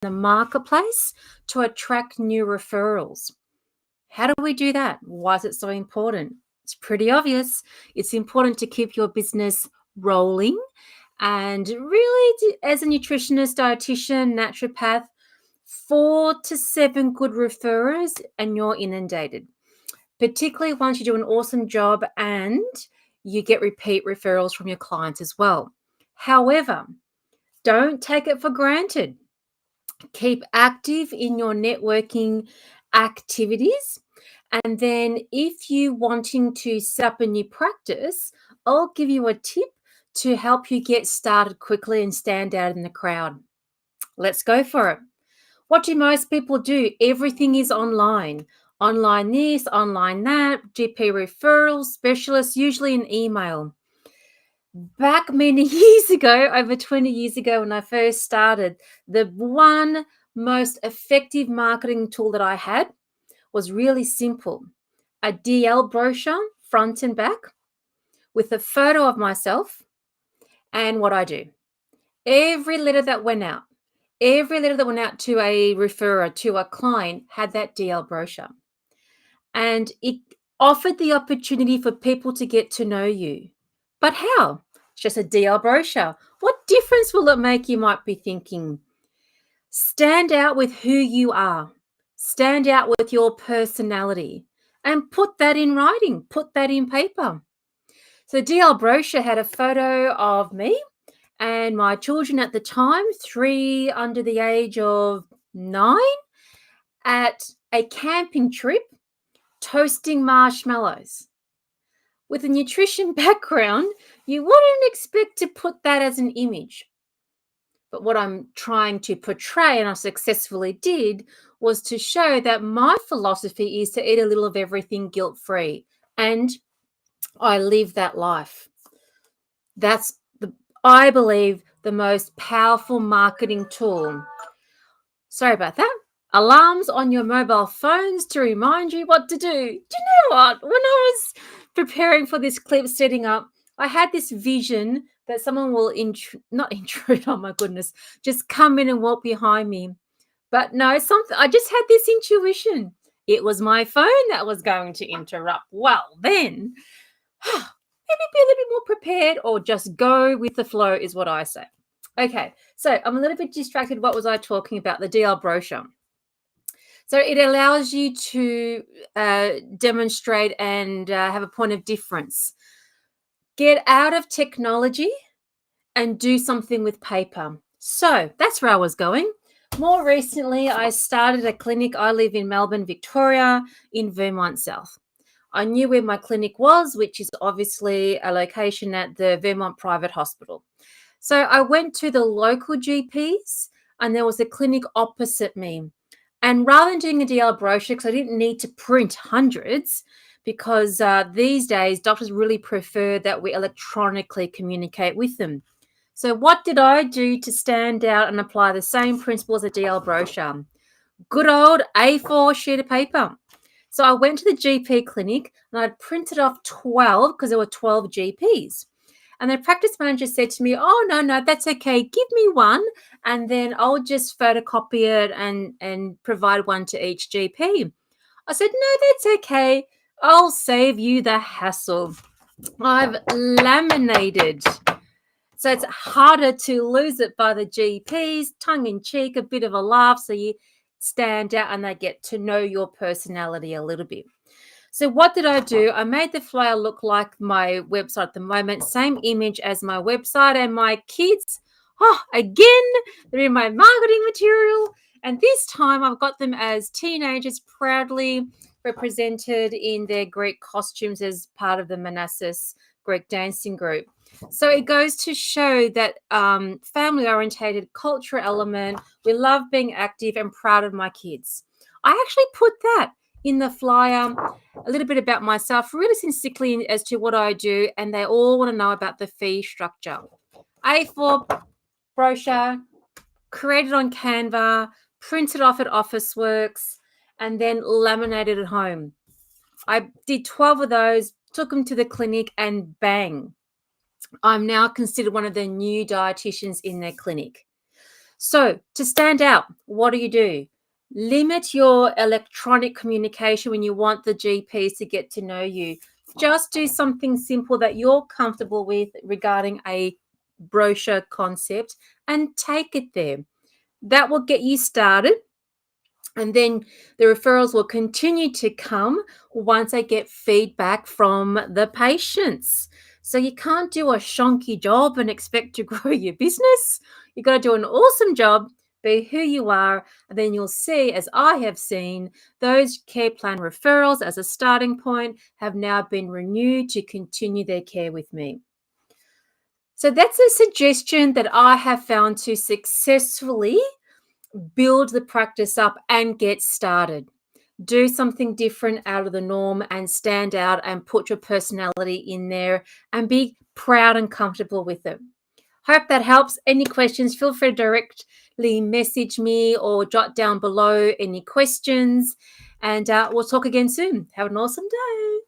the marketplace to attract new referrals. How do we do that? Why is it so important? It's pretty obvious. It's important to keep your business rolling. And really, as a nutritionist, dietitian, naturopath, 4 to 7 good referrers, and you're inundated. Particularly once you do an awesome job and you get repeat referrals from your clients as well. However, don't take it for granted. Keep active in your networking activities. And then if you wanting to set up a new practice, I'll give you a tip to help you get started quickly and stand out in the crowd. Let's go for it. What do most people do? Everything is online. Online this, online that, GP referrals, specialists, usually an email. Back many years ago, over 20 years ago, when I first started, the one most effective marketing tool that I had was really simple. A DL brochure, front and back, with a photo of myself and what I do. Every letter that went out to a referrer, to a client, had that DL brochure. And it offered the opportunity for people to get to know you. But how? It's just a DL brochure. What difference will it make, you might be thinking? Stand out with who you are. Stand out with your personality. And put that in writing. Put that in paper. So the DL brochure had a photo of me and my children at the time, 3 under the age of 9, at a camping trip toasting marshmallows. With a nutrition background, you wouldn't expect to put that as an image. But what I'm trying to portray, and I successfully did, was to show that my philosophy is to eat a little of everything guilt-free. And I live that life. That's, I believe, the most powerful marketing tool. Sorry about that. Alarms on your mobile phones to remind you what to do. Do you know what? When I was preparing for this clip, setting up, I had this vision that someone will not intrude, oh my goodness, just come in and walk behind me. But no, I just had this intuition. It was my phone that was going to interrupt. Well, then, maybe be a little bit more prepared or just go with the flow is what I say. Okay, so I'm a little bit distracted. What was I talking about? The DL brochure. So it allows you to demonstrate and have a point of difference. Get out of technology and do something with paper. So that's where I was going. More recently, I started a clinic. I live in Melbourne, Victoria, in Vermont South. I knew where my clinic was, which is obviously a location at the Vermont Private Hospital. So I went to the local GPs and there was a clinic opposite me. And rather than doing a DL brochure, because I didn't need to print hundreds, because these days doctors really prefer that we electronically communicate with them. So what did I do to stand out and apply the same principles as a DL brochure? Good old A4 sheet of paper. So I went to the GP clinic and I'd printed off 12 because there were 12 GPs. And the practice manager said to me, oh, no, that's okay. Give me one and then I'll just photocopy it and provide one to each GP. I said, no, that's okay. I'll save you the hassle. I've laminated. So it's harder to lose it by the GPs, tongue in cheek, a bit of a laugh so you stand out and they get to know your personality a little bit. So what did I do? I made the flyer look like my website at the moment, same image as my website, and my kids, again, they're in my marketing material. And this time I've got them as teenagers, proudly represented in their Greek costumes as part of the Manassas Greek dancing group. So it goes to show that family-orientated cultural element. We love being active and proud of my kids. I actually put that in the flyer, a little bit about myself, really sincerely as to what I do, and they all want to know about the fee structure. A4 brochure, created on Canva, printed off at Officeworks, and then laminated at home. I did 12 of those, took them to the clinic, and bang, I'm now considered one of the new dietitians in their clinic. So, to stand out, what do? Limit your electronic communication when you want the GPs to get to know you. Just do something simple that you're comfortable with regarding a brochure concept and take it there. That will get you started. And then the referrals will continue to come once I get feedback from the patients. So you can't do a shonky job and expect to grow your business. You got to do an awesome job, be who you are, and then you'll see, as I have seen, those care plan referrals as a starting point have now been renewed to continue their care with me. So that's a suggestion that I have found to successfully build the practice up and get started. Do something different out of the norm and stand out and put your personality in there and be proud and comfortable with it. Hope that helps. Any questions, feel free to directly message me or jot down below any questions. And we'll talk again soon. Have an awesome day.